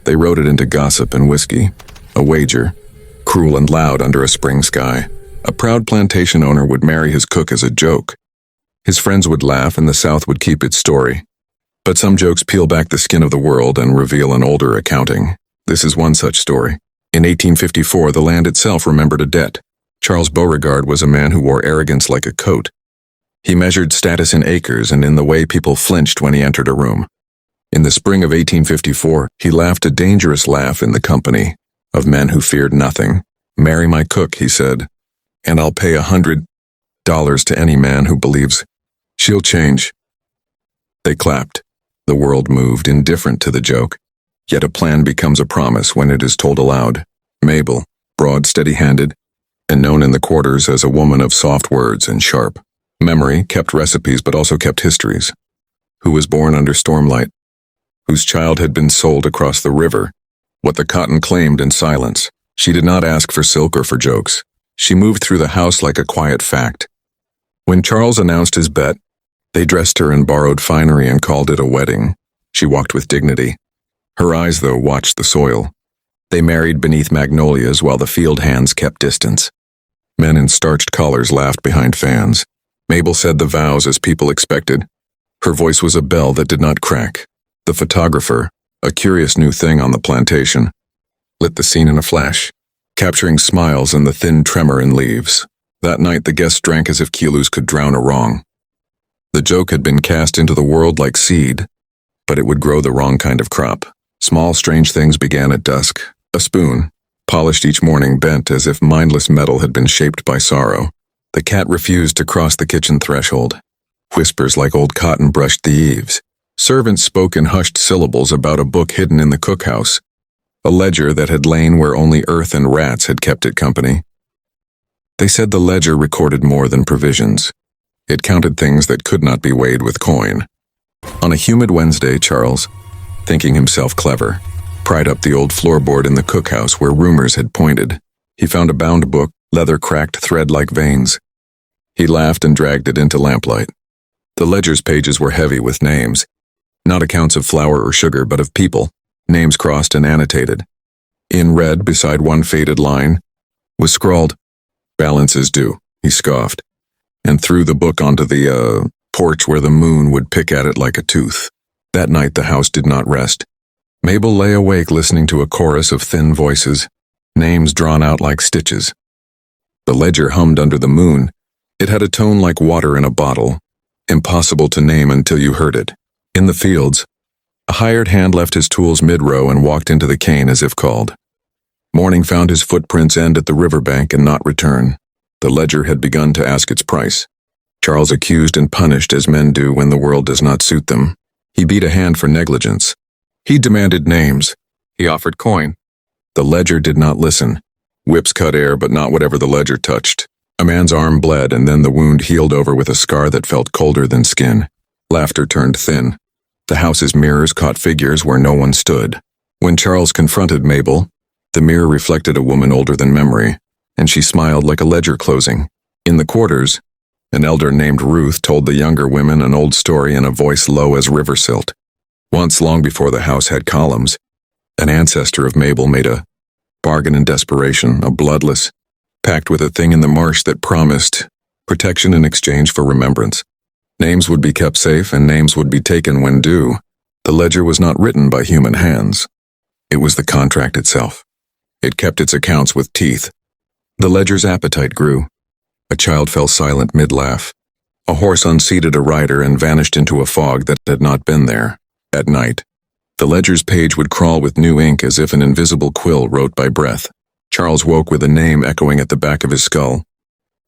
They wrote it into gossip and whiskey. A wager, cruel and loud under a spring sky. A proud plantation owner would marry his cook as a joke. His friends would laugh and the South would keep its story. But some jokes peel back the skin of the world and reveal an older accounting. This is one such story. In 1854, the land itself remembered a debt. Charles Beauregard was a man who wore arrogance like a coat. He measured status in acres and in the way people flinched when he entered a room. In the spring of 1854, he laughed a dangerous laugh in the company of men who feared nothing. "Marry my cook," he said, "and I'll pay $100 to any man who believes she'll change." They clapped. The world moved, indifferent to the joke. Yet a plan becomes a promise when it is told aloud. Mabel, broad, steady-handed, and known in the quarters as a woman of soft words and sharp memory, kept recipes but also kept histories. Who was born under stormlight, whose child had been sold across the river, what the cotton claimed in silence. She did not ask for silk or for jokes. She moved through the house like a quiet fact. When Charles announced his bet, they dressed her in borrowed finery and called it a wedding. She walked with dignity. Her eyes, though, watched the soil. They married beneath magnolias while the field hands kept distance. Men in starched collars laughed behind fans. Mabel said the vows as people expected. Her voice was a bell that did not crack. The photographer, a curious new thing on the plantation, lit the scene in a flash, capturing smiles and the thin tremor in leaves. That night the guests drank as if kilos could drown a wrong. The joke had been cast into the world like seed, but it would grow the wrong kind of crop. Small, strange things began at dusk. A spoon, polished each morning, bent as if mindless metal had been shaped by sorrow. The cat refused to cross the kitchen threshold. Whispers like old cotton brushed the eaves. Servants spoke in hushed syllables about a book hidden in the cookhouse, a ledger that had lain where only earth and rats had kept it company. They said the ledger recorded more than provisions. It counted things that could not be weighed with coin. On a humid Wednesday, Charles, thinking himself clever, pried up the old floorboard in the cookhouse where rumors had pointed. He found a bound book, leather cracked thread like veins. He laughed and dragged it into lamplight. The ledger's pages were heavy with names, not accounts of flour or sugar, but of people, names crossed and annotated. In red, beside one faded line, was scrawled, "Balance is due," he scoffed, and threw the book onto the, porch where the moon would pick at it like a tooth. That night the house did not rest. Mabel lay awake listening to a chorus of thin voices, names drawn out like stitches. The ledger hummed under the moon. It had a tone like water in a bottle, impossible to name until you heard it. In the fields, a hired hand left his tools mid-row and walked into the cane as if called. Morning found his footprints end at the riverbank and not return. The ledger had begun to ask its price. Charles accused and punished as men do when the world does not suit them. He beat a hand for negligence. He demanded names. He offered coin. The ledger did not listen. Whips cut air, but not whatever the ledger touched. A man's arm bled, and then the wound healed over with a scar that felt colder than skin. Laughter turned thin. The house's mirrors caught figures where no one stood. When Charles confronted Mabel, the mirror reflected a woman older than memory, and she smiled like a ledger closing. In the quarters, an elder named Ruth told the younger women an old story in a voice low as river silt. Once, long before the house had columns, an ancestor of Mabel made a bargain in desperation, a bloodless pact with a thing in the marsh that promised protection in exchange for remembrance. Names would be kept safe and names would be taken when due. The ledger was not written by human hands. It was the contract itself. It kept its accounts with teeth. The ledger's appetite grew. A child fell silent mid-laugh. A horse unseated a rider and vanished into a fog that had not been there. At night, the ledger's page would crawl with new ink as if an invisible quill wrote by breath. Charles woke with a name echoing at the back of his skull,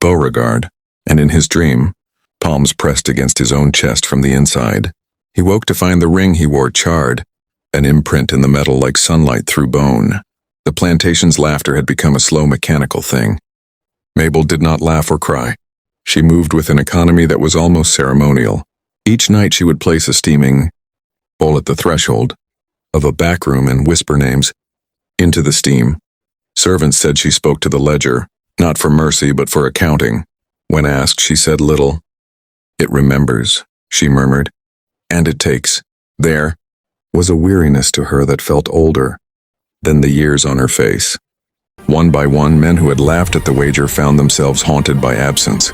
Beauregard, and in his dream, palms pressed against his own chest from the inside, he woke to find the ring he wore charred, an imprint in the metal like sunlight through bone. The plantation's laughter had become a slow mechanical thing. Mabel did not laugh or cry. She moved with an economy that was almost ceremonial. Each night she would place a steaming bowl at the threshold of a back room and whisper names into the steam. Servants said she spoke to the ledger, not for mercy but for accounting. When asked, she said little. "It remembers," she murmured, "and it takes." There was a weariness to her that felt older, then the years on her face. One by one, men who had laughed at the wager found themselves haunted by absence.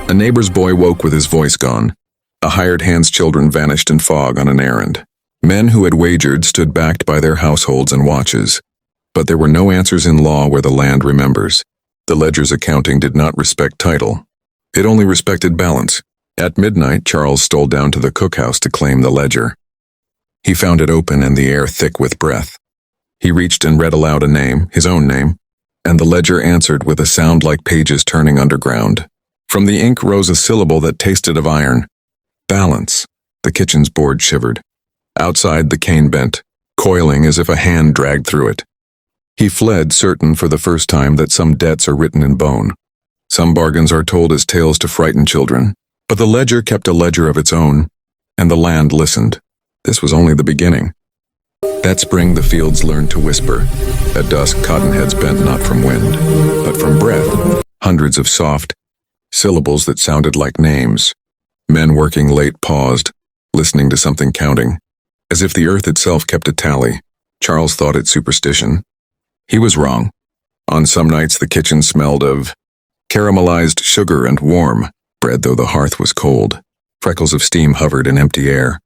A neighbor's boy woke with his voice gone. A hired hand's children vanished in fog on an errand. Men who had wagered stood backed by their households and watches. But there were no answers in law where the land remembers. The ledger's accounting did not respect title. It only respected balance. At midnight, Charles stole down to the cookhouse to claim the ledger. He found it open and the air thick with breath. He reached and read aloud a name, his own name, and the ledger answered with a sound like pages turning underground. From the ink rose a syllable that tasted of iron. Balance. The kitchen's board shivered. Outside, the cane bent, coiling as if a hand dragged through it. He fled, certain for the first time that some debts are written in bone. Some bargains are told as tales to frighten children. But the ledger kept a ledger of its own, and the land listened. This was only the beginning. That spring the fields learned to whisper. At dusk, cottonheads bent not from wind, but from breath. Hundreds of soft syllables that sounded like names. Men working late paused, listening to something counting. As if the earth itself kept a tally. Charles thought it superstition. He was wrong. On some nights the kitchen smelled of caramelized sugar and warm bread, though the hearth was cold. Freckles of steam hovered in empty air.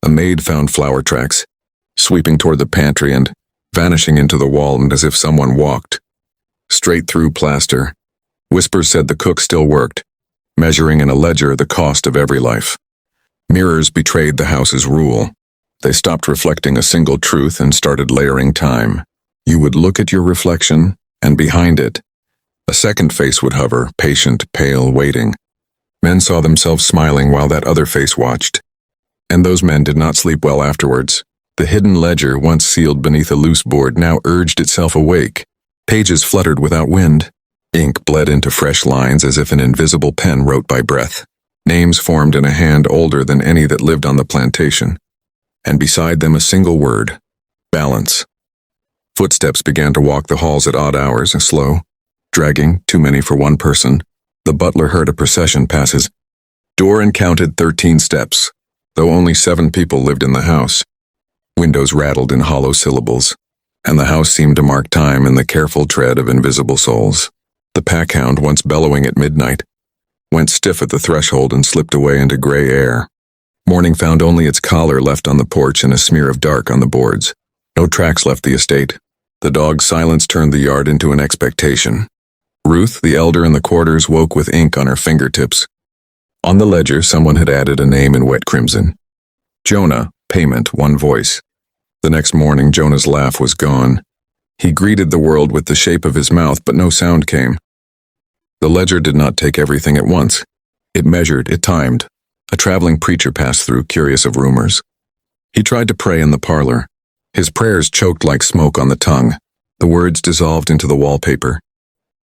A maid found flour tracks, sweeping toward the pantry and vanishing into the wall, and as if someone walked straight through plaster. Whispers said the cook still worked, measuring in a ledger the cost of every life. Mirrors betrayed the house's rule. They stopped reflecting a single truth and started layering time. You would look at your reflection, and behind it, a second face would hover, patient, pale, waiting. Men saw themselves smiling while that other face watched. And those men did not sleep well afterwards. The hidden ledger, once sealed beneath a loose board, now urged itself awake. Pages fluttered without wind. Ink bled into fresh lines as if an invisible pen wrote by breath. Names formed in a hand older than any that lived on the plantation. And beside them a single word: balance. Footsteps began to walk the halls at odd hours, slow, dragging, too many for one person. The butler heard a procession passes. Door and counted 13 steps, though only 7 people lived in the house. Windows rattled in hollow syllables, and the house seemed to mark time in the careful tread of invisible souls. The packhound, once bellowing at midnight, went stiff at the threshold and slipped away into gray air. Morning found only its collar left on the porch and a smear of dark on the boards. No tracks left the estate. The dog's silence turned the yard into an expectation. Ruth, the elder in the quarters, woke with ink on her fingertips. On the ledger, someone had added a name in wet crimson. Jonah, payment, one voice. The next morning, Jonah's laugh was gone. He greeted the world with the shape of his mouth, but no sound came. The ledger did not take everything at once. It measured, it timed. A traveling preacher passed through, curious of rumors. He tried to pray in the parlor. His prayers choked like smoke on the tongue. The words dissolved into the wallpaper,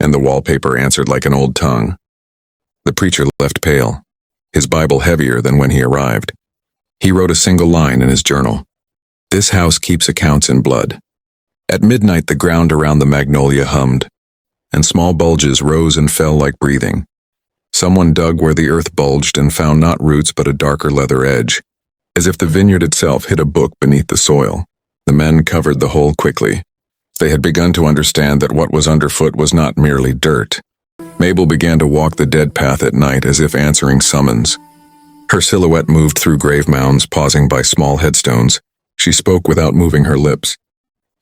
and the wallpaper answered like an old tongue. The preacher left pale, his Bible heavier than when he arrived. He wrote a single line in his journal. This house keeps accounts in blood. At midnight the ground around the magnolia hummed, and small bulges rose and fell like breathing. Someone dug where the earth bulged and found not roots but a darker leather edge, as if the vineyard itself hid a book beneath the soil. The men covered the hole quickly. They had begun to understand that what was underfoot was not merely dirt. Mabel began to walk the dead path at night as if answering summons. Her silhouette moved through grave mounds, pausing by small headstones. She spoke without moving her lips.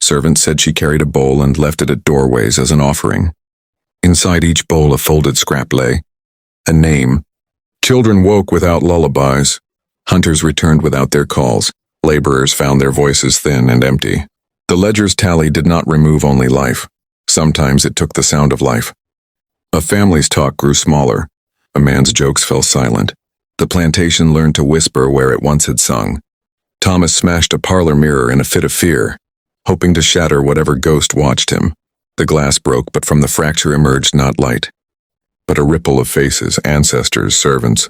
Servants said she carried a bowl and left it at doorways as an offering. Inside each bowl a folded scrap lay. A name. Children woke without lullabies. Hunters returned without their calls. Laborers found their voices thin and empty. The ledger's tally did not remove only life. Sometimes it took the sound of life. A family's talk grew smaller. A man's jokes fell silent. The plantation learned to whisper where it once had sung. Thomas smashed a parlor mirror in a fit of fear, hoping to shatter whatever ghost watched him. The glass broke, but from the fracture emerged not light, but a ripple of faces, ancestors, servants.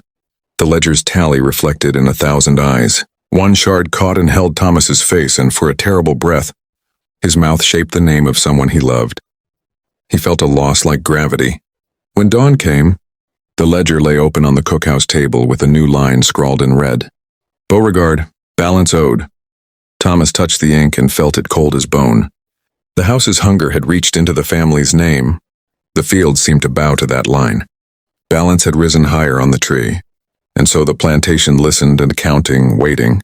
The ledger's tally reflected in 1,000 eyes. One shard caught and held Thomas's face, and for a terrible breath, his mouth shaped the name of someone he loved. He felt a loss like gravity. When dawn came, the ledger lay open on the cookhouse table with a new line scrawled in red. Beauregard, balance owed. Thomas touched the ink and felt it cold as bone. The house's hunger had reached into the family's name. The fields seemed to bow to that line. Balance had risen higher on the tree, and so the plantation listened and counting, waiting.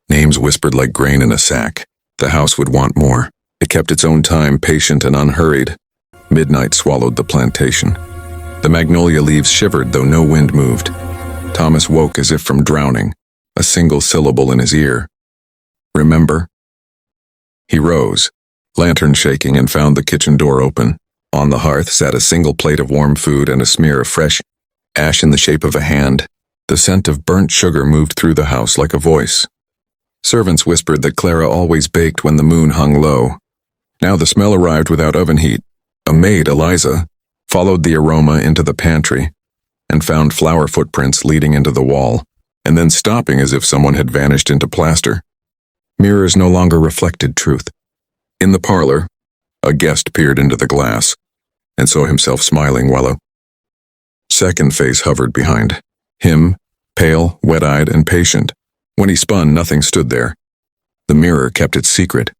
Names whispered like grain in a sack. The house would want more. It kept its own time, patient and unhurried. Midnight swallowed the plantation. The magnolia leaves shivered, though no wind moved. Thomas woke as if from drowning, a single syllable in his ear. "Remember?" He rose, lantern shaking, and found the kitchen door open. On the hearth sat a single plate of warm food and a smear of fresh ash in the shape of a hand. The scent of burnt sugar moved through the house like a voice. Servants whispered that Clara always baked when the moon hung low. Now the smell arrived without oven heat. A maid, Eliza, followed the aroma into the pantry and found flower footprints leading into the wall, and then stopping as if someone had vanished into plaster. Mirrors no longer reflected truth. In the parlor, a guest peered into the glass and saw himself smiling while a second face hovered behind him, pale, wet-eyed, and patient. When he spun, nothing stood there. The mirror kept its secret.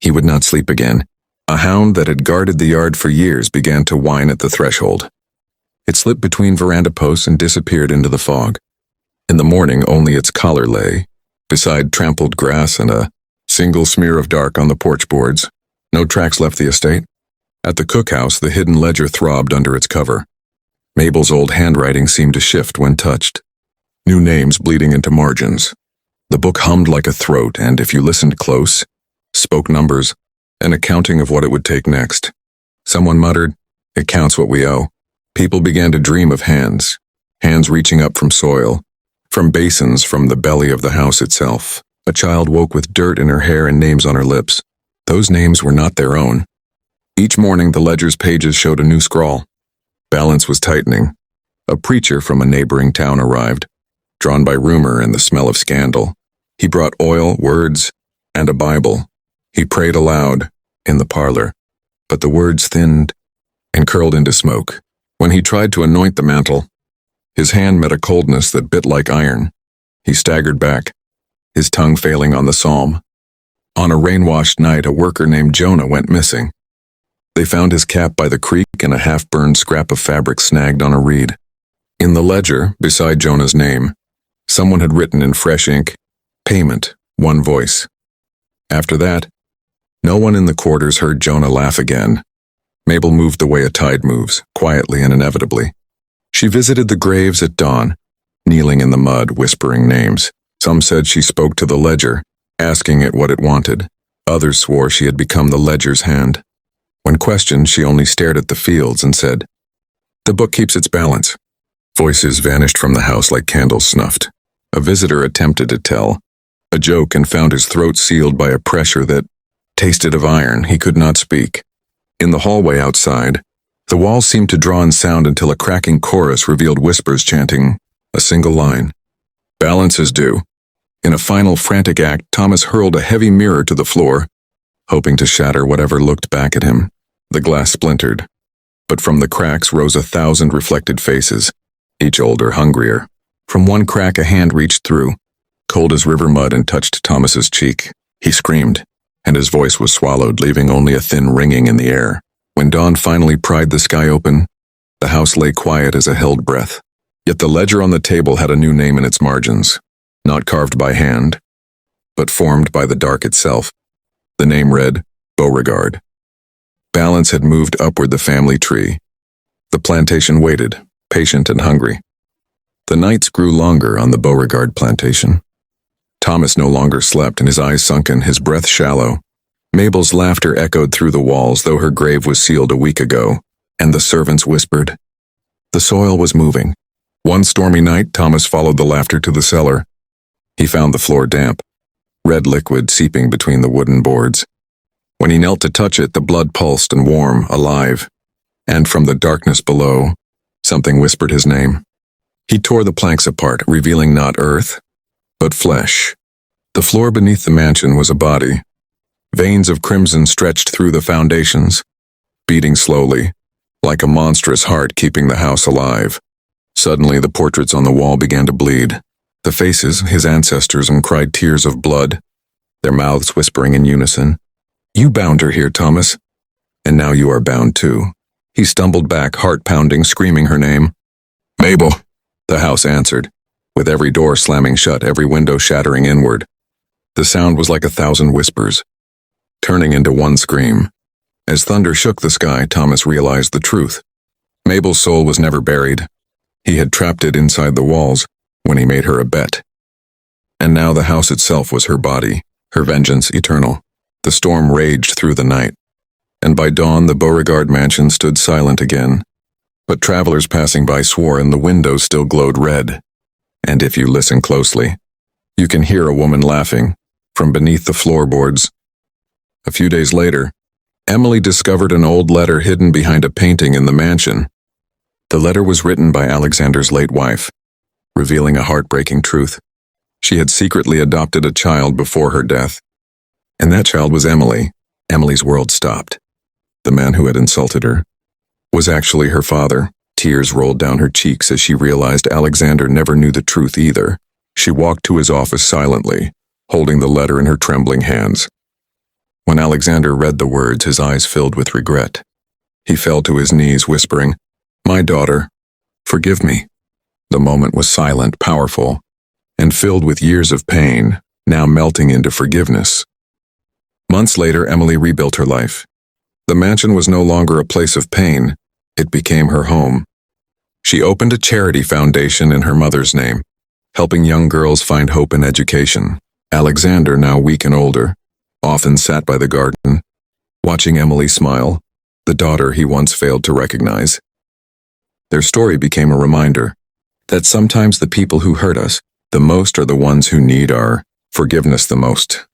He would not sleep again. A hound that had guarded the yard for years began to whine at the threshold. It slipped between veranda posts and disappeared into the fog. In the morning, only its collar lay, beside trampled grass and a single smear of dark on the porch boards. No tracks left the estate. At the cookhouse, the hidden ledger throbbed under its cover. Mabel's old handwriting seemed to shift when touched. New names bleeding into margins. The book hummed like a throat, and if you listened close, spoke numbers, an accounting of what it would take next. Someone muttered, "It counts what we owe." People began to dream of hands reaching up from soil, from basins, from the belly of the house itself. A child woke with dirt in her hair and names on her lips. Those names were not their own. Each morning the ledger's pages showed a new scrawl. Balance was tightening. A preacher from a neighboring town arrived, drawn by rumor and the smell of scandal. He brought oil, words, and a Bible. He prayed aloud in the parlor, but the words thinned and curled into smoke. When he tried to anoint the mantle, his hand met a coldness that bit like iron. He staggered back, his tongue failing on the psalm. On a rain-washed night, a worker named Jonah went missing. They found his cap by the creek and a half-burned scrap of fabric snagged on a reed. In the ledger, beside Jonah's name, someone had written in fresh ink, "Payment, one voice." After that, no one in the quarters heard Jonah laugh again. Mabel moved the way a tide moves, quietly and inevitably. She visited the graves at dawn, kneeling in the mud, whispering names. Some said she spoke to the ledger, asking it what it wanted. Others swore she had become the ledger's hand. When questioned, she only stared at the fields and said, "The book keeps its balance." Voices vanished from the house like candles snuffed. A visitor attempted to tell a joke and found his throat sealed by a pressure that tasted of iron. He could not speak. In the hallway outside, the walls seemed to draw in sound until a cracking chorus revealed whispers chanting a single line. "Balance is due." In a final frantic act, Thomas hurled a heavy mirror to the floor, hoping to shatter whatever looked back at him. The glass splintered, but from the cracks rose 1,000 reflected faces, each older, hungrier. From one crack a hand reached through, cold as river mud, and touched Thomas's cheek. He screamed, and his voice was swallowed, leaving only a thin ringing in the air. When dawn finally pried the sky open, the house lay quiet as a held breath. Yet the ledger on the table had a new name in its margins, not carved by hand, but formed by the dark itself. The name read, Beauregard. Balance had moved upward the family tree. The plantation waited, patient and hungry. The nights grew longer on the Beauregard plantation. Thomas no longer slept, and his eyes sunken, his breath shallow. Mabel's laughter echoed through the walls, though her grave was sealed a week ago, and the servants whispered. The soil was moving. One stormy night, Thomas followed the laughter to the cellar. He found the floor damp, red liquid seeping between the wooden boards. When he knelt to touch it, the blood pulsed and warm, alive, and from the darkness below, something whispered his name. He tore the planks apart, revealing not earth, but flesh. The floor beneath the mansion was a body. Veins of crimson stretched through the foundations, beating slowly, like a monstrous heart keeping the house alive. Suddenly, the portraits on the wall began to bleed. The faces, his ancestors, and cried tears of blood, their mouths whispering in unison. You bound her here, Thomas. And now you are bound too. He stumbled back, heart pounding, screaming her name. Mabel, the house answered, with every door slamming shut, every window shattering inward. The sound was like 1,000 whispers, turning into one scream. As thunder shook the sky, Thomas realized the truth. Mabel's soul was never buried. He had trapped it inside the walls when he made her a bet. And now the house itself was her body, her vengeance eternal. The storm raged through the night, and by dawn the Beauregard mansion stood silent again. But travelers passing by swore, and the windows still glowed red. And if you listen closely, you can hear a woman laughing from beneath the floorboards. A few days later, Emily discovered an old letter hidden behind a painting in the mansion. The letter was written by Alexander's late wife, revealing a heartbreaking truth. She had secretly adopted a child before her death, and that child was Emily. Emily's world stopped. The man who had insulted her was actually her father. Tears rolled down her cheeks as she realized Alexander never knew the truth either. She walked to his office silently, holding the letter in her trembling hands. When Alexander read the words, his eyes filled with regret. He fell to his knees, whispering, "My daughter, forgive me." The moment was silent, powerful, and filled with years of pain, now melting into forgiveness. Months later, Emily rebuilt her life. The mansion was no longer a place of pain. It became her home. She opened a charity foundation in her mother's name, helping young girls find hope in education. Alexander, now weak and older, often sat by the garden, watching Emily smile, the daughter he once failed to recognize. Their story became a reminder that sometimes the people who hurt us the most are the ones who need our forgiveness the most.